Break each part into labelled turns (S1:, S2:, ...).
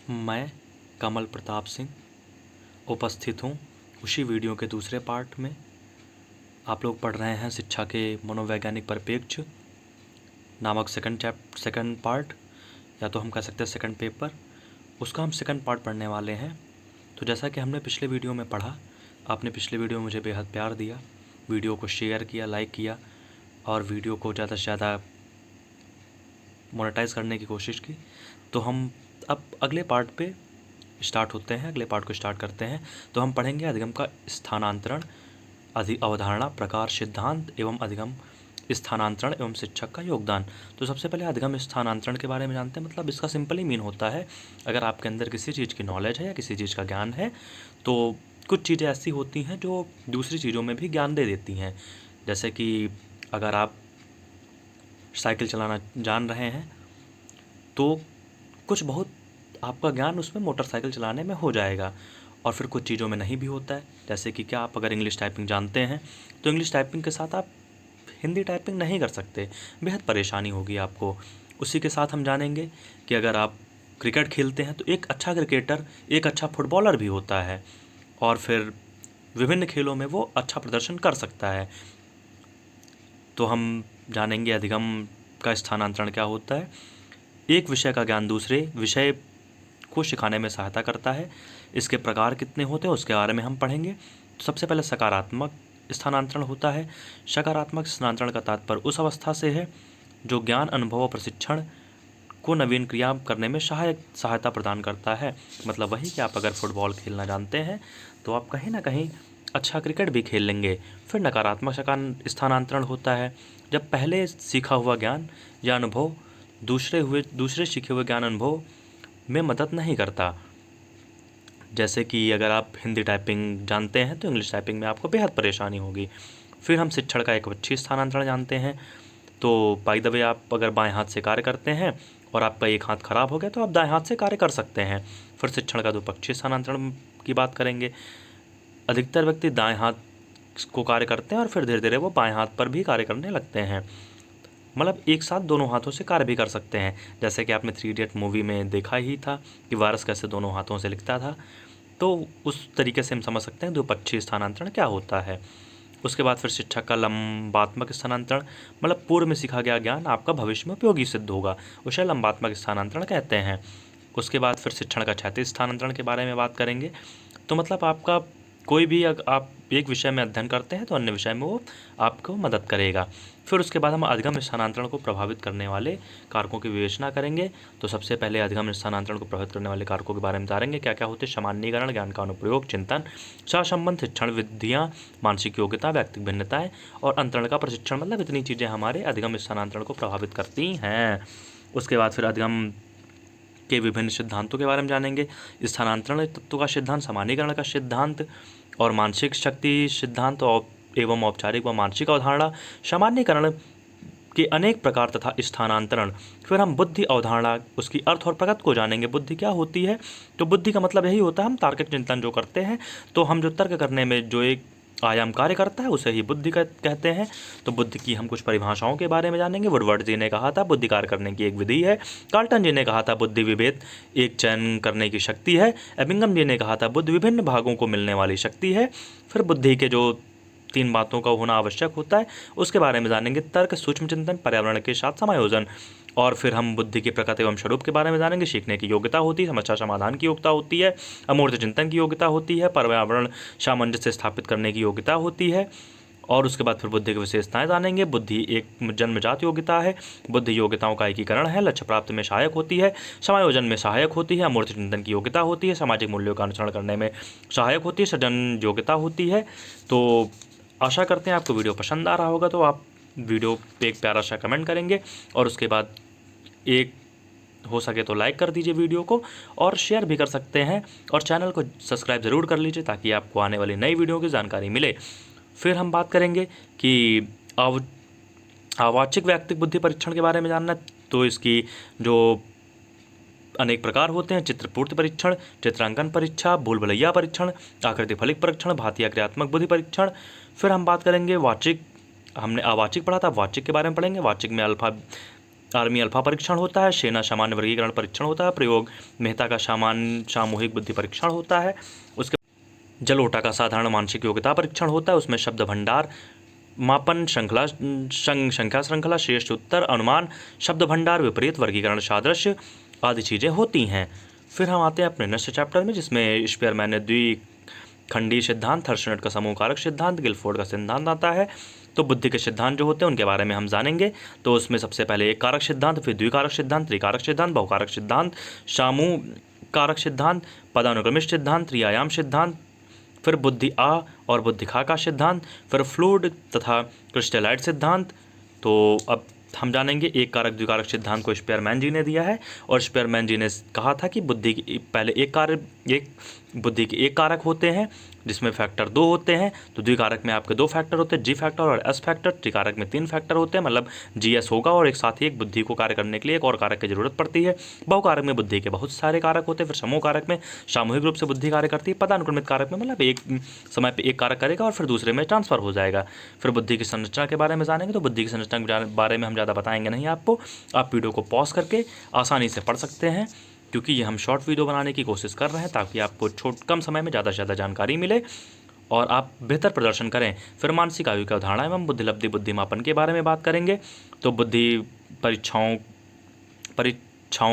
S1: मैं कमल प्रताप सिंह उपस्थित हूँ उसी वीडियो के दूसरे पार्ट में। आप लोग पढ़ रहे हैं शिक्षा के मनोवैज्ञानिक परिप्रेक्ष्य नामक सेकंड पार्ट, या तो हम कह सकते हैं सेकंड पेपर। उसका हम सेकंड पार्ट पढ़ने वाले हैं। तो जैसा कि हमने पिछले वीडियो में पढ़ा, आपने पिछले वीडियो में मुझे बेहद प्यार दिया, वीडियो को शेयर किया, लाइक किया और वीडियो को ज़्यादा से ज़्यादा मोनेटाइज करने की कोशिश की। तो हम अब अगले पार्ट पे स्टार्ट होते हैं, अगले पार्ट को स्टार्ट करते हैं। तो हम पढ़ेंगे अधिगम का स्थानांतरण, अवधारणा, प्रकार, सिद्धांत एवं अधिगम, स्थानांतरण एवं शिक्षक का योगदान। तो सबसे पहले अधिगम स्थानांतरण के बारे में जानते हैं। मतलब इसका सिंपली मीन होता है, अगर आपके अंदर किसी चीज़ की नॉलेज है या किसी चीज़ का ज्ञान है तो कुछ चीज़ें ऐसी होती हैं जो दूसरी चीज़ों में भी ज्ञान दे देती हैं। जैसे कि अगर आप साइकिल चलाना जान रहे हैं तो कुछ बहुत आपका ज्ञान उसमें मोटरसाइकिल चलाने में हो जाएगा, और फिर कुछ चीज़ों में नहीं भी होता है। जैसे कि क्या आप अगर इंग्लिश टाइपिंग जानते हैं तो इंग्लिश टाइपिंग के साथ आप हिंदी टाइपिंग नहीं कर सकते, बेहद परेशानी होगी आपको। उसी के साथ हम जानेंगे कि अगर आप क्रिकेट खेलते हैं तो एक अच्छा क्रिकेटर एक अच्छा फुटबॉलर भी होता है, और फिर विभिन्न खेलों में वो अच्छा प्रदर्शन कर सकता है। तो हम जानेंगे अधिगम का स्थानांतरण क्या होता है। एक विषय का ज्ञान दूसरे विषय को सिखाने में सहायता करता है। इसके प्रकार कितने होते हैं उसके बारे में हम पढ़ेंगे। तो सबसे पहले सकारात्मक स्थानांतरण होता है। सकारात्मक स्थानांतरण का तात्पर्य उस अवस्था से है जो ज्ञान, अनुभव और प्रशिक्षण को नवीन क्रिया करने में सहायता प्रदान करता है। मतलब वही कि आप अगर फुटबॉल खेलना जानते हैं तो आप कहीं ना कहीं अच्छा क्रिकेट भी खेल लेंगे। फिर नकारात्मक स्थानांतरण होता है जब पहले सीखा हुआ ज्ञान या अनुभव दूसरे सीखे हुए ज्ञान अनुभव में मदद नहीं करता। जैसे कि अगर आप हिंदी टाइपिंग जानते हैं तो इंग्लिश टाइपिंग में आपको बेहद परेशानी होगी। फिर हम शिक्षण का एकपक्षीय स्थानांतरण जानते हैं। तो बाय द वे, आप अगर बाएं हाथ से कार्य करते हैं और आपका एक हाथ खराब हो गया तो आप दाएं हाथ से कार्य कर सकते हैं। फिर शिक्षण का द्विपक्षीय स्थानांतरण की बात करेंगे। अधिकतर व्यक्ति दाएं हाथ को कार्य करते हैं और फिर धीरे धीरे वो बाएं हाथ पर भी कार्य करने लगते हैं। मतलब एक साथ दोनों हाथों से कार्य भी कर सकते हैं। जैसे कि आपने 3 इडियट मूवी में देखा ही था कि वारस कैसे दोनों हाथों से लिखता था। तो उस तरीके से हम समझ सकते हैं द्विपक्षीय स्थानांतरण क्या होता है। उसके बाद फिर शिक्षक का लंबात्मक स्थानांतरण, मतलब पूर्व में सीखा गया ज्ञान आपका भविष्य में उपयोगी सिद्ध होगा, उसे लंबात्मक स्थानांतरण कहते हैं। उसके बाद फिर शिक्षण का क्षैतिज स्थानांतरण के बारे में बात करेंगे। तो मतलब आपका कोई भी अगर आप एक विषय में अध्ययन करते हैं तो अन्य विषय में वो आपको मदद करेगा। फिर उसके बाद हम अधिगम स्थानांतरण को प्रभावित करने वाले कारकों की विवेचना करेंगे। तो सबसे पहले अधिगम स्थानांतरण को प्रभावित करने वाले कारकों के बारे में जानेंगे क्या क्या होते हैं। सामान्यीकरण, ज्ञान का अनुप्रयोग, चिंतन, सहसंबंध, शिक्षण विधियाँ, मानसिक योग्यता, व्यक्तिगत भिन्नताएं और अंतरण का प्रशिक्षण। मतलब इतनी चीज़ें हमारे अधिगम स्थानांतरण को प्रभावित करती हैं। उसके बाद फिर अधिगम के विभिन्न सिद्धांतों के बारे में जानेंगे। स्थानांतरण तत्व का सिद्धांत, सामान्यीकरण का सिद्धांत और मानसिक शक्ति सिद्धांत एवं औपचारिक व मानसिक अवधारणा, सामान्यीकरण के अनेक प्रकार तथा स्थानांतरण। फिर हम बुद्धि अवधारणा, उसकी अर्थ और प्रगति को जानेंगे। बुद्धि क्या होती है? तो बुद्धि का मतलब यही होता है हम तार्किक चिंतन जो करते हैं, तो हम जो तर्क करने में जो एक आयाम कार्य करता है उसे ही बुद्धि कहते हैं। तो बुद्धि की हम कुछ परिभाषाओं के बारे में जानेंगे। वुडवर्ड जी ने कहा था बुद्धि कार्य करने की एक विधि है। कार्लटन जी ने कहा था बुद्धि विभेद एक चयन करने की शक्ति है। एबिंगम जी ने कहा था बुद्धि विभिन्न भागों को मिलने वाली शक्ति है। फिर बुद्धि के जो 3 बातों का होना आवश्यक होता है उसके बारे में जानेंगे। तर्क, सूक्ष्म चिंतन, पर्यावरण के साथ समायोजन। और फिर हम बुद्धि की प्रकृति एवं स्वरूप के बारे में जानेंगे। सीखने की योग्यता होती है, समस्या समाधान की योग्यता होती है, अमूर्त चिंतन की योग्यता होती है, पर्यावरण सामंजस्य स्थापित करने की योग्यता होती है। और उसके बाद फिर बुद्धि की विशेषताएं जानेंगे। बुद्धि एक जन्मजात योग्यता है। बुद्धि योग्यताओं का एकीकरण है, लक्ष्य प्राप्ति में सहायक होती है, समायोजन में सहायक होती है, अमूर्त चिंतन की योग्यता होती है, सामाजिक मूल्यों का अनुसरण करने में सहायक होती है, सृजन योग्यता होती है। तो आशा करते हैं आपको वीडियो पसंद आ रहा होगा। तो आप वीडियो पे एक प्यारा सा कमेंट करेंगे और उसके बाद एक हो सके तो लाइक कर दीजिए वीडियो को, और शेयर भी कर सकते हैं, और चैनल को सब्सक्राइब ज़रूर कर लीजिए ताकि आपको आने वाली नई वीडियो की जानकारी मिले। फिर हम बात करेंगे कि आवाचिक व्यक्तिक बुद्धि परीक्षण के बारे में जानना। तो इसकी जो अनेक प्रकार होते हैं। चित्रपूर्ति परीक्षण, चित्रांकन परीक्षा, भूल भुलैया परीक्षण, आकृति फलिक परीक्षण, भातीय क्रियात्मक बुद्धि परीक्षण। फिर हम बात करेंगे वाचिक, हमने अवाचिक पढ़ा था, वाचिक के बारे में पढ़ेंगे। वाचिक में आर्मी अल्फा परीक्षण होता है, सेना सामान्य वर्गीकरण परीक्षण होता है, प्रयोग मेहता का सामान्य सामूहिक बुद्धि परीक्षण होता है, उसके जलोटा का साधारण मानसिक योग्यता परीक्षण होता है, उसमें शब्द भंडार मापन संख्या श्रृंखला श्रेष्ठ उत्तर अनुमान शब्द भंडार विपरीत वर्गीकरण सादृश्य आदि चीज़ें होती हैं। फिर हम आते हैं अपने नेक्स्ट चैप्टर में, जिसमें स्पेयरमैन ने द्विखंडी सिद्धांत, थर्शनेट का समूह कारक सिद्धांत, गिलफोर्ड का सिद्धांत आता है। तो बुद्धि के सिद्धांत जो होते हैं उनके बारे में हम जानेंगे। तो उसमें सबसे पहले एक कारक सिद्धांत, फिर द्विकारक सिद्धांत, त्रिकारक सिद्धांत, बहुकारक सिद्धांत, समूह कारक सिद्धांत, पदानुक्रमित सिद्धांत, त्रिआयाम सिद्धांत, फिर बुद्धि आ और बुद्धि खा का सिद्धांत, फिर फ्लूइड तथा क्रिस्टलाइट सिद्धांत। तो अब हम जानेंगे एक कारक द्विकारक सिद्धांत को स्पेयरमैन जी ने दिया है, और स्पेयरमैन जी ने कहा था कि बुद्धि की पहले एक बुद्धि के एक कारक होते हैं जिसमें फैक्टर 2 होते हैं। तो द्विकारक में आपके 2 फैक्टर होते हैं, जी फैक्टर और एस फैक्टर। त्रिकारक में 3 फैक्टर होते हैं, मतलब जी एस होगा, और एक साथ ही एक बुद्धि को कार्य करने के लिए एक और कारक की जरूरत पड़ती है। बहुकारक में बुद्धि के बहुत सारे कारक होते हैं। फिर समूह कारक में सामूहिक रूप से बुद्धि कार्य करती है। पदानुक्रमित कारक में मतलब एक समय पर एक कारक करेगा और फिर दूसरे में ट्रांसफर हो जाएगा। फिर बुद्धि की संरचना के बारे में जानेंगे। तो बुद्धि की संरचना के बारे में हम ज़्यादा बताएंगे नहीं आपको, आप वीडियो को पॉज करके आसानी से पढ़ सकते हैं, क्योंकि ये हम शॉर्ट वीडियो बनाने की कोशिश कर रहे हैं ताकि आपको कम समय में ज़्यादा से ज़्यादा जानकारी मिले और आप बेहतर प्रदर्शन करें। फिर मानसिक आयु की अवधारणा एवं बुद्धिलब्धि बुद्धिमापन के बारे में बात करेंगे। तो बुद्धि परीक्षाओं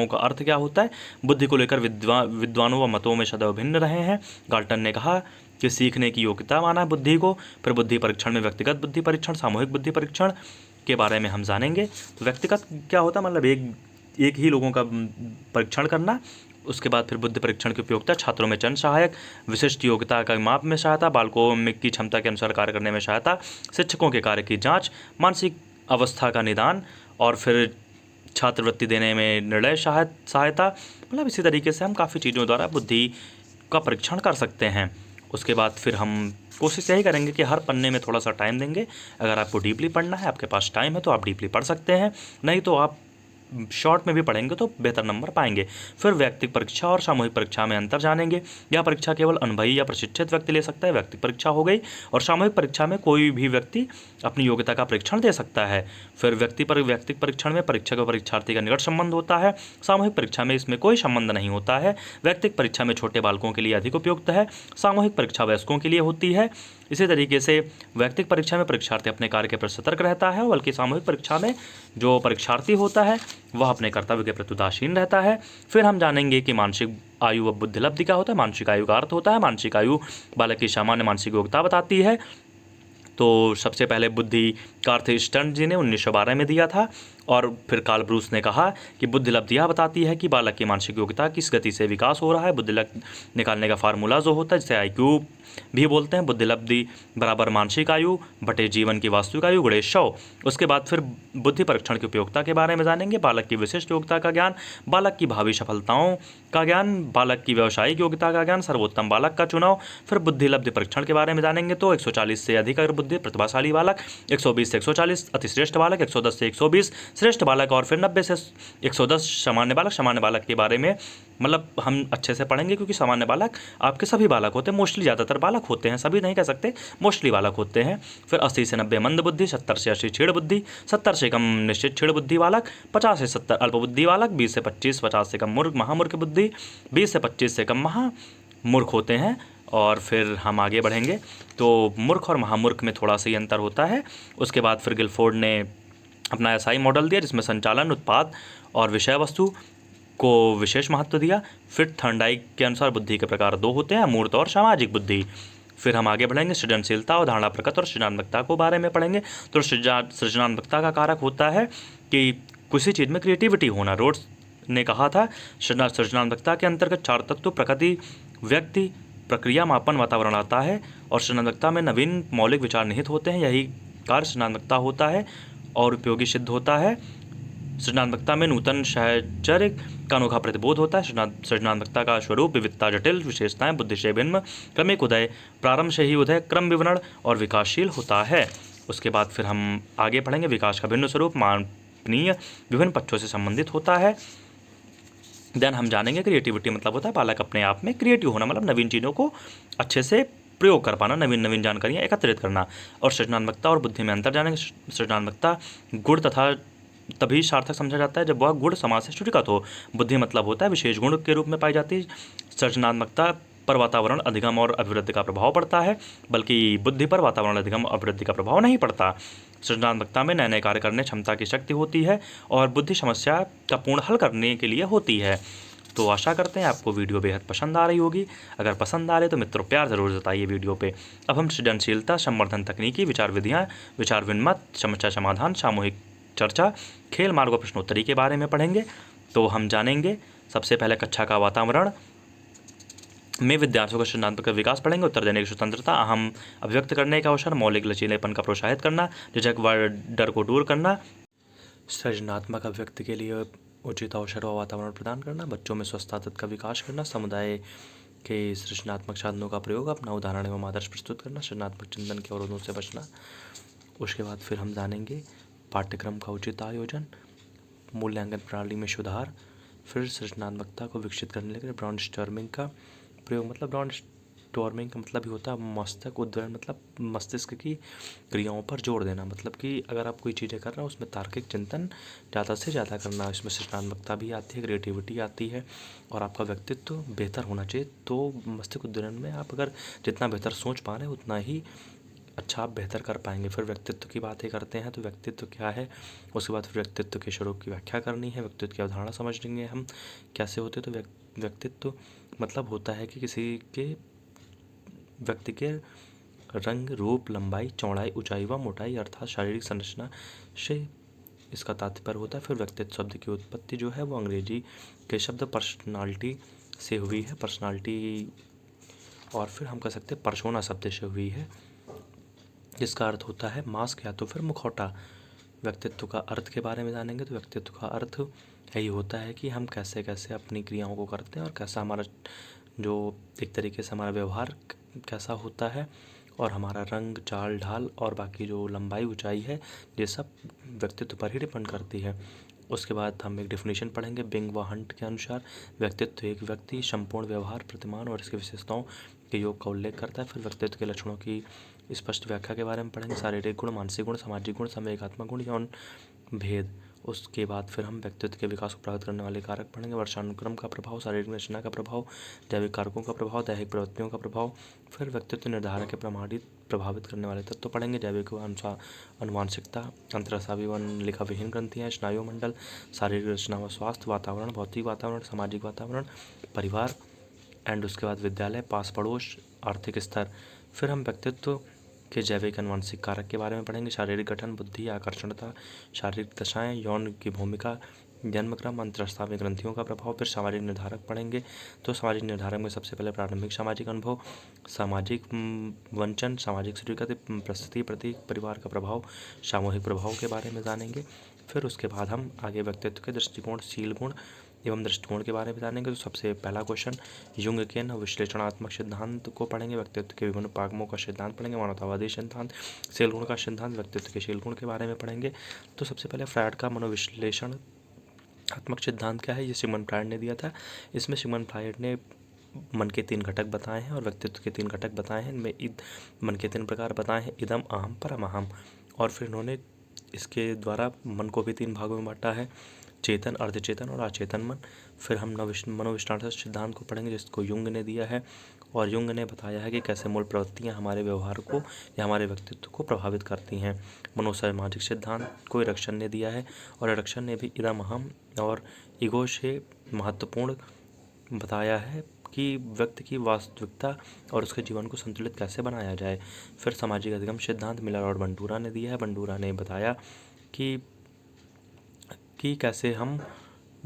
S1: का अर्थ क्या होता है। बुद्धि को लेकर विद्वानों व मतों में सदैव भिन्न रहे हैं। गाल्टन ने कहा कि सीखने की योग्यता माना है बुद्धि को। फिर बुद्धि परीक्षण में व्यक्तिगत बुद्धि परीक्षण, सामूहिक बुद्धि परीक्षण के बारे में हम जानेंगे। तो व्यक्तिगत क्या होता है, मतलब एक ही लोगों का परीक्षण करना। उसके बाद फिर बुद्धि परीक्षण की उपयोगिता, छात्रों में चयन सहायक, विशिष्ट योग्यता का माप में सहायता, बालकों में की क्षमता के अनुसार कार्य करने में सहायता, शिक्षकों के कार्य की जांच, मानसिक अवस्था का निदान, और फिर छात्रवृत्ति देने में निर्णय सहायता। मतलब इसी तरीके से हम काफ़ी चीज़ों द्वारा बुद्धि का परीक्षण कर सकते हैं। उसके बाद फिर हम कोशिश यही करेंगे कि हर पन्ने में थोड़ा सा टाइम देंगे। अगर आपको डीपली पढ़ना है, आपके पास टाइम है, तो आप डीपली पढ़ सकते हैं, नहीं तो आप शॉर्ट में भी पढ़ेंगे तो बेहतर नंबर पाएंगे। फिर व्यक्तिगत परीक्षा और सामूहिक परीक्षा में अंतर जानेंगे। यह परीक्षा केवल अनुभवी या प्रशिक्षित व्यक्ति ले सकता है, व्यक्तिगत परीक्षा हो गई। और सामूहिक परीक्षा में कोई भी व्यक्ति अपनी योग्यता का परीक्षण दे सकता है। फिर व्यक्तिगत परीक्षण में परीक्षक और परीक्षार्थी का निकट संबंध होता है। सामूहिक परीक्षा में इसमें कोई संबंध नहीं होता है। व्यक्तिगत परीक्षा में छोटे बालकों के लिए अधिक उपयुक्त है, सामूहिक परीक्षा वयस्कों के लिए होती है। इसी तरीके से व्यक्तिगत परीक्षा में परीक्षार्थी अपने कार्य के प्रति सतर्क रहता है, बल्कि सामूहिक परीक्षा में जो परीक्षार्थी होता है वह अपने कर्तव्य के प्रति उदासीन रहता है। फिर हम जानेंगे कि मानसिक आयु व बुद्धिलब्धि क्या होता है। मानसिक आयु का अर्थ होता है, मानसिक आयु बालक की सामान्य मानसिक योग्यता बताती है। तो सबसे पहले बुद्धि का अर्थ स्टर्न जी ने 1912 में दिया था, और फिर कार्ल ब्रूस ने कहा कि बुद्धिलब्धि यह बताती है कि बालक की मानसिक योग्यता किस गति से विकास हो रहा है। बुद्धिलब्धि निकालने का फार्मूला जो होता है, जिसे IQ भी बोलते हैं, बुद्धिलब्धि बराबर मानसिक आयु बटे जीवन की वास्तविक आयु गुणे 100। उसके बाद फिर बुद्धि परीक्षण की उपयोगिता के बारे में जानेंगे। बालक की विशिष्ट योग्यता का ज्ञान, बालक की भावी सफलताओं का ज्ञान, बालक की व्यावसायिक योग्यता का ज्ञान, सर्वोत्तम बालक का चुनाव। फिर बुद्धिलब्धि परीक्षण के बारे में जानेंगे। तो 140 से अधिक अगर बुद्धि प्रतिभाशाली बालक, 120 से 140 अतिश्रेष्ठ बालक, 110 से 120 श्रेष्ठ बालक, और फिर 90 से 110 सामान्य बालक। सामान्य बालक के बारे में मतलब हम अच्छे से पढ़ेंगे, क्योंकि सामान्य बालक आपके सभी बालक होते हैं, मोस्टली ज़्यादातर बालक होते हैं, सभी नहीं कह सकते, मोस्टली बालक होते हैं। फिर 80 से 90 मंद बुद्धि, 70 से 80 छेड़ बुद्धि, 70 से कम निश्चित छेड़ बुद्धि बालक, 50 से 70 अल्प बुद्धि बालक, 20 से 25 50 से कम महामूर्ख बुद्धि, 20 से 25 से कम महामूर्ख होते हैं। और फिर हम आगे बढ़ेंगे तो मूर्ख और महामूर्ख में थोड़ा सा ही अंतर होता है। उसके बाद फिर गिलफोर्ड ने अपना SI मॉडल दिया, जिसमें संचालन, उत्पाद और विषय वस्तु को विशेष महत्व दिया। फिर थर्नडाइक के अनुसार बुद्धि के प्रकार 2 होते हैं, अमूर्त और सामाजिक बुद्धि। फिर हम आगे बढ़ेंगे, सृजनशीलता, अवधारणा प्रकट और सृजनात्मकता को बारे में पढ़ेंगे। तो सृजनात्मकता का कारक होता है कि किसी चीज़ में क्रिएटिविटी होना। रोड्स ने कहा था सृजनात्मकता के अंतर्गत 4 तत्व प्रकृति, व्यक्ति, प्रक्रिया, मापन, वातावरण आता है। और सृजनात्मकता में नवीन मौलिक विचार निहित होते हैं, यही कार्य सृजनात्मकता होता है और उपयोगी सिद्ध होता है। सृजनात्मकता में नूतन साहचर्य का अनोखा प्रतिबोध होता है। सृजनात्मकता का स्वरूप विविधता, जटिल विशेषताएं, बुद्धि से भिन्न, क्रमिक उदय, प्रारंभ से ही उदय, क्रम विवरण और विकासशील होता है। उसके बाद फिर हम आगे पढ़ेंगे, विकास का भिन्न स्वरूप मापनीय, विभिन्न पक्षों से संबंधित होता है। देन हम जानेंगे क्रिएटिविटी मतलब होता है बालक अपने आप में क्रिएटिव होना, मतलब नवीन चीज़ों को अच्छे से प्रयोग कर पाना, नवीन जानकारियाँ एकत्रित करना। और सृजनात्मकता और बुद्धि में अंतर जानेंगे। सृजनात्मकता गुण तथा तभी सार्थक समझा जाता है जब वह गुण समाज से स्फुटित हो। बुद्धि मतलब होता है विशेष गुण के रूप में पाई जाती सृजनात्मकता पर वातावरण अधिगम और अभिवृद्धि का प्रभाव पड़ता है, बल्कि बुद्धि पर वातावरण अधिगम और अभिवृद्धि का प्रभाव नहीं पड़ता। सृजनात्मकता में नए नए कार्य करने क्षमता की शक्ति होती है और बुद्धि समस्या का पूर्ण हल करने के लिए होती है। तो आशा करते हैं आपको वीडियो बेहद पसंद आ रही होगी। अगर पसंद आ रहे तो मित्रों प्यार ज़रूर जताइए वीडियो पे। अब हम सृजनशीलता, संवर्धन तकनीकी, विचार विधियाँ, विचार विनिमय, समस्या समाधान, सामूहिक चर्चा, खेल मार्ग और प्रश्नोत्तरी के बारे में पढ़ेंगे। तो हम जानेंगे सबसे पहले कक्षा का वातावरण में विद्यार्थियों का सृजनात्मक विकास पढ़ेंगे। उत्तर देने की स्वतंत्रता, अहम अभिव्यक्त करने का अवसर, मौलिक लचीलेपन का प्रोत्साहित करना, झिझक व डर को दूर करना, सृजनात्मक अभिव्यक्ति के लिए उचित अवसर व वातावरण प्रदान करना, बच्चों में स्वस्थ आदत का विकास करना, समुदाय के सृजनात्मक साधनों का प्रयोग, अपना उदाहरण एवं आदर्श प्रस्तुत करना, सृजनात्मक चिंतन के अवरोधों से बचना। उसके बाद फिर हम जानेंगे पाठ्यक्रम का उचित आयोजन, मूल्यांकन प्रणाली में सुधार, फिर सृजनात्मकता को विकसित करने के लिए ब्रेनस्टॉर्मिंग का प्रयोग। मतलब ब्रेनस्टॉर्मिंग का मतलब ही होता है मस्तिष्क उद्वहन, मतलब मस्तिष्क की क्रियाओं पर जोर देना। मतलब कि अगर आप कोई चीज़ें कर रहे हो उसमें तार्किक चिंतन ज़्यादा से ज़्यादा करना, इसमें सृजनात्मकता भी आती है, क्रिएटिविटी आती है और आपका व्यक्तित्व बेहतर होना चाहिए। तो मस्तिष्क उद्वहन में आप अगर जितना बेहतर सोच पा रहे हैं उतना ही अच्छा आप बेहतर कर पाएंगे। फिर व्यक्तित्व की बातें करते हैं तो व्यक्तित्व क्या है, उसके बाद फिर व्यक्तित्व के स्वरूप की व्याख्या करनी है, व्यक्तित्व की अवधारणा समझेंगे हम कैसे होते। तो व्यक्तित्व मतलब होता है कि किसी के व्यक्ति के रंग, रूप, लंबाई, चौड़ाई, ऊंचाई व मोटाई अर्थात शारीरिक संरचना से इसका तात्पर्य होता है। फिर व्यक्तित्व शब्द की उत्पत्ति जो है वो अंग्रेजी के शब्द पर्सनालिटी से हुई है, पर्सनालिटी, और फिर हम कह सकते हैं पर्सोना शब्द से हुई है, जिसका अर्थ होता है मास्क या तो फिर मुखौटा। व्यक्तित्व का अर्थ के बारे में जानेंगे तो व्यक्तित्व का अर्थ यही होता है कि हम कैसे कैसे अपनी क्रियाओं को करते हैं और कैसा हमारा जो एक तरीके से हमारा व्यवहार कैसा होता है, और हमारा रंग, चाल ढाल और बाकी जो लंबाई, ऊंचाई है, ये सब व्यक्तित्व पर ही डिपेंड करती है। उसके बाद हम एक डेफिनेशन पढ़ेंगे बिंग व हंट के अनुसार। व्यक्तित्व एक व्यक्ति संपूर्ण व्यवहार, प्रतिमान और इसकी विशेषताओं के योग का उल्लेख करता है। फिर व्यक्तित्व के लक्षणों की स्पष्ट व्याख्या के बारे में पढ़ेंगे, शारीरिक गुण, मानसिक गुण, सामाजिक गुण, संवेगात्मक गुण, यौन भेद। उसके बाद फिर हम व्यक्तित्व के विकास को प्रभावित करने वाले कारक पढ़ेंगे, वर्षानुक्रम का प्रभाव, शारीरिक रचना का प्रभाव, जैविक कारकों का प्रभाव, दैहिक प्रवृत्तियों का प्रभाव। फिर व्यक्तित्व निर्धारण के प्रभावित करने वाले तत्व पढ़ेंगे, जैविक अनुवांशिकता, अंतरस्रावी व लिखा विहीन ग्रंथियाँ, स्नायु मंडल, शारीरिक रचना व स्वास्थ्य, वातावरण, भौतिक वातावरण, सामाजिक वातावरण, परिवार, एंड उसके बाद विद्यालय, पास पड़ोस, आर्थिक स्तर। फिर हम व्यक्तित्व के जैविक अनुवांशिक कारक के बारे में पढ़ेंगे, शारीरिक गठन, बुद्धि, आकर्षणता, शारीरिक दशाएं, यौन की भूमिका, जन्मक्रम, अंतरस्रावी ग्रंथियों का प्रभाव। फिर सामाजिक निर्धारक पढ़ेंगे तो सामाजिक निर्धारक में सबसे पहले प्रारंभिक सामाजिक अनुभव, सामाजिक वंचन, सामाजिक स्वीकृति, परिस्थिति, प्रतीक, परिवार का प्रभाव, सामूहिक प्रभाव के बारे में जानेंगे। फिर उसके बाद हम आगे व्यक्तित्व के दृष्टिकोण, शील गुण एवं दृष्टिकोण के बारे में जानेंगे। तो सबसे पहला क्वेश्चन युंग के विश्लेषणात्मक सिद्धांत को पढ़ेंगे, व्यक्तित्व के विभिन्न पागमों का सिद्धांत पढ़ेंगे, मानवतावादी सिद्धांत, शील गुण का सिद्धांत, व्यक्तित्व के शील गुण के बारे में पढ़ेंगे। तो सबसे पहले फ्रायड का मनोविश्लेषणात्मक सिद्धांत क्या है, ये सिगमंड फ्रायड ने दिया था। इसमें सिगमंड फ्रायड ने मन के 3 घटक बताए हैं और व्यक्तित्व के 3 घटक बताए हैं। इनमें मन के 3 प्रकार बताए हैं, इदम, अहम, परम अहम। और फिर इन्होंने इसके द्वारा मन को भी 3 भागों में बांटा है, चेतन, अर्धचेतन और अचेतन मन। फिर हम मनोविश्लेषण सिद्धांत को पढ़ेंगे जिसको युंग ने दिया है, और युंग ने बताया है कि कैसे मूल प्रवृत्तियां हमारे व्यवहार को या हमारे व्यक्तित्व को प्रभावित करती हैं। मनोसामाजिक सिद्धांत को एरिक्सन ने दिया है, और एरिक्सन ने भी इदम, अहम और ईगो से महत्वपूर्ण बताया है कि व्यक्ति की वास्तविकता और उसके जीवन को संतुलित कैसे बनाया जाए। फिर सामाजिक अधिगम सिद्धांत मिलर और बंडूरा ने दिया है। बंडूरा ने बताया कि कैसे हम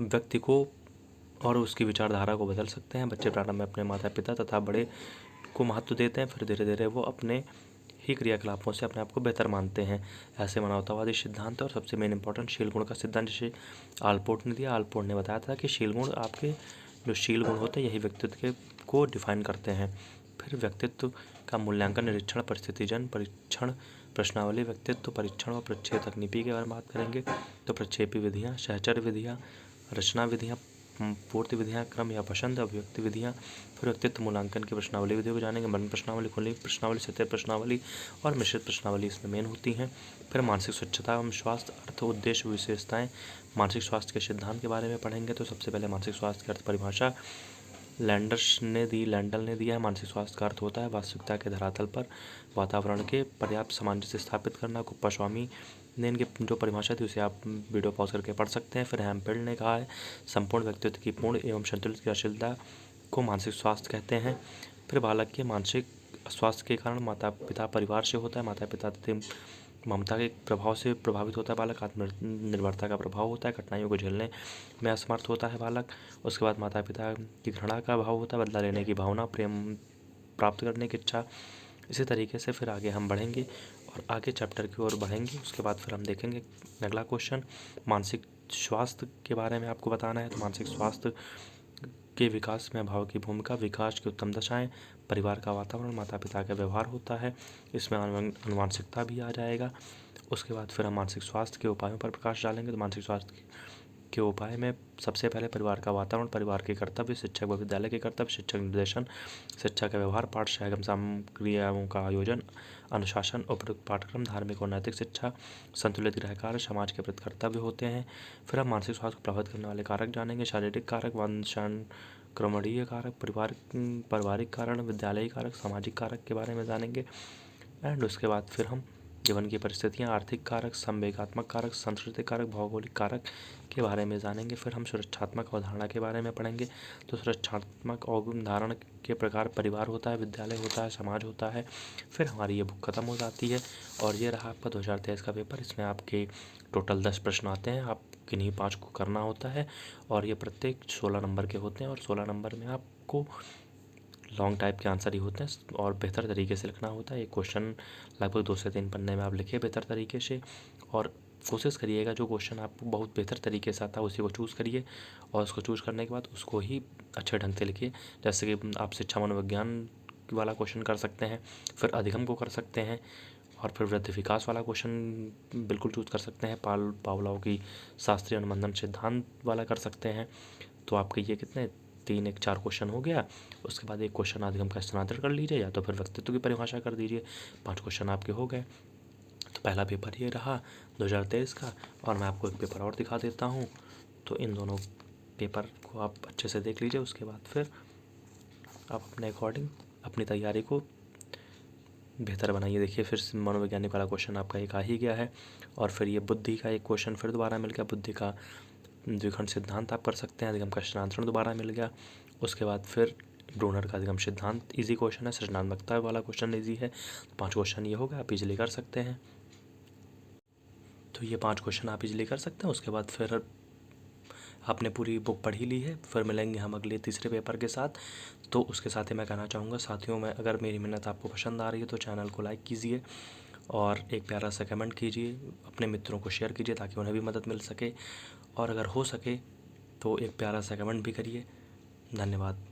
S1: व्यक्ति को और उसकी विचारधारा को बदल सकते हैं। बच्चे प्रारंभ में अपने माता पिता तथा बड़े को महत्व देते हैं, फिर धीरे धीरे वो अपने ही क्रियाकलापों से अपने आप को बेहतर मानते हैं। ऐसे मानवतावादी सिद्धांत और सबसे मेन इंपॉर्टेंट शील गुण का सिद्धांत जिसे आलपोर्ट ने दिया। आलपोर्ट ने बताया था कि शील गुण, आपके जो शील गुण होते हैं यही व्यक्तित्व को डिफाइन करते हैं। फिर व्यक्तित्व का मूल्यांकन, निरीक्षण, परिस्थितिजन परीक्षण, प्रश्नावली, व्यक्तित्व परीक्षण और प्रक्षेप तकनीकी के बारे में बात करेंगे। तो प्रक्षेपी विधियाँ, सहचर्य विधियाँ, रचना विधियाँ, पूर्ति विधियाँ, क्रम या पसंद, अभिव्यक्ति विधियाँ, फिर व्यक्तित्व मूल्यांकन की प्रश्नावली विधियों को जानेंगे। बंद प्रश्नावली, खुली प्रश्नावली, सत्य प्रश्नावली और मिश्रित प्रश्नावली इसमें मेन होती हैं। फिर मानसिक स्वच्छता एवं स्वास्थ्य, अर्थ, उद्देश्य, विशेषताएँ, मानसिक स्वास्थ्य के सिद्धांत के बारे में पढ़ेंगे। तो सबसे पहले मानसिक स्वास्थ्य की अर्थ परिभाषा लैंडल ने दिया है। मानसिक स्वास्थ्य का अर्थ होता है वास्तविकता के धरातल पर वातावरण के पर्याप्त सामंजस्य स्थापित करना। कुप्पास्वामी ने इनकी जो परिभाषा थी उसे आप वीडियो पॉज करके पढ़ सकते हैं। फिर हेम्पेल्ड ने कहा है संपूर्ण व्यक्तित्व की पूर्ण एवं संतुलित क्रियाशीलता को मानसिक स्वास्थ्य कहते हैं। फिर बालक के मानसिक स्वास्थ्य के कारण माता पिता परिवार से होता है। माता पिता तथा ममता के प्रभाव से प्रभावित होता है बालक। आत्मनिर्भरता का प्रभाव होता है। कठिनाइयों को झेलने में असमर्थ होता है बालक। उसके बाद माता पिता की घृणा का भाव होता है, बदला लेने की भावना, प्रेम प्राप्त करने की इच्छा। इसी तरीके से फिर आगे हम बढ़ेंगे और आगे चैप्टर की ओर बढ़ेंगे। उसके बाद फिर हम देखेंगे अगला क्वेश्चन मानसिक स्वास्थ्य के बारे में आपको बताना है। तो मानसिक स्वास्थ्य के विकास में अभाव की भूमिका, विकास की उत्तम दशाएं, परिवार का वातावरण, माता पिता का व्यवहार होता है। इसमें आनुवंशिकता भी आ जाएगा। उसके बाद फिर हम मानसिक स्वास्थ्य के उपायों पर प्रकाश डालेंगे। तो मानसिक स्वास्थ्य के उपाय में सबसे पहले परिवार का वातावरण, परिवार के कर्तव्य, शिक्षक व विद्यालय के कर्तव्य, शिक्षक निर्देशन, शिक्षा का व्यवहार, पाठशाला एवं सामग्रियों का आयोजन, अनुशासन, उपयुक्त पाठ्यक्रम, धार्मिक और नैतिक शिक्षा, संतुलित गृह कार्य, समाज के प्रति कर्तव्य होते हैं। फिर हम मानसिक स्वास्थ्य को प्रभावित करने वाले कारक जानेंगे। शारीरिक कारक, वंशानुक्रमणीय कारक, पारिवारिक कारण, विद्यालयी कारक, सामाजिक कारक के बारे में जानेंगे। एंड उसके बाद फिर हम जीवन की परिस्थितियाँ, आर्थिक कारक, संवेगात्मक कारक, सांस्कृतिक कारक, भौगोलिक कारक के बारे में जानेंगे। फिर हम सुरक्षात्मक अवधारणा के बारे में पढ़ेंगे। तो सुरक्षात्मक अवधारणा के प्रकार परिवार होता है, विद्यालय होता है, समाज होता है। फिर हमारी ये बुक खत्म हो जाती है और ये रहा आपका 2023 का पेपर। इसमें आपके टोटल 10 प्रश्न आते हैं, आप किन्हीं 5 को करना होता है और ये प्रत्येक 16 नंबर के होते हैं और 16 नंबर में आपको लॉन्ग टाइप के आंसर ही होते हैं और बेहतर तरीके से लिखना होता है। एक क्वेश्चन लगभग 2 से 3 पन्ने में आप लिखिए बेहतर तरीके से और कोशिश करिएगा जो क्वेश्चन आपको बहुत बेहतर तरीके से आता है उसी को चूज़ करिए और उसको चूज़ करने के बाद उसको ही अच्छे ढंग से लिखिए। जैसे कि आप शिक्षा मनोविज्ञान वाला क्वेश्चन कर सकते हैं, फिर अधिगम को कर सकते हैं और फिर वृद्धि विकास वाला क्वेश्चन बिल्कुल चूज़ कर सकते हैं। पावलोव की शास्त्रीय अनुबंधन सिद्धांत वाला कर सकते हैं। तो आपके ये कितने 3 1 4 क्वेश्चन हो गया। उसके बाद एक क्वेश्चन अधिगम का स्थानांतरण कर लीजिए या तो फिर व्यक्तित्व की परिभाषा कर दीजिए। 5 क्वेश्चन आपके हो गए। तो पहला पेपर ये रहा 2023 का और मैं आपको एक पेपर और दिखा देता हूँ। तो इन दोनों पेपर को आप अच्छे से देख लीजिए। उसके बाद फिर आप अपने अकॉर्डिंग अपनी तैयारी को बेहतर बनाइए। देखिए फिर मनोवैज्ञानिक वाला क्वेश्चन आपका एक आ ही गया है और फिर ये बुद्धि का एक क्वेश्चन फिर दोबारा मिल गया। बुद्धि का द्विखंड सिद्धांत आप कर सकते हैं। अधिगम का स्थानांतरण दोबारा मिल गया। उसके बाद फिर ब्रूनर का अधिगम सिद्धांत इजी क्वेश्चन है। सृजनात्मकता वाला क्वेश्चन इजी है। 5 क्वेश्चन ये हो गया, आप इजीली कर सकते हैं। तो ये 5 क्वेश्चन आप इजीली कर सकते हैं। उसके बाद फिर आपने पूरी बुक पढ़ ही ली है। फिर मिलेंगे हम अगले तीसरे पेपर के साथ। तो उसके साथ ही मैं कहना चाहूँगा साथियों, मैं अगर मेरी मेहनत आपको पसंद आ रही है तो चैनल को लाइक कीजिए और एक प्यारा सा कमेंट कीजिए, अपने मित्रों को शेयर कीजिए ताकि उन्हें भी मदद मिल सके और अगर हो सके तो एक प्यारा सा कमेंट भी करिए। धन्यवाद।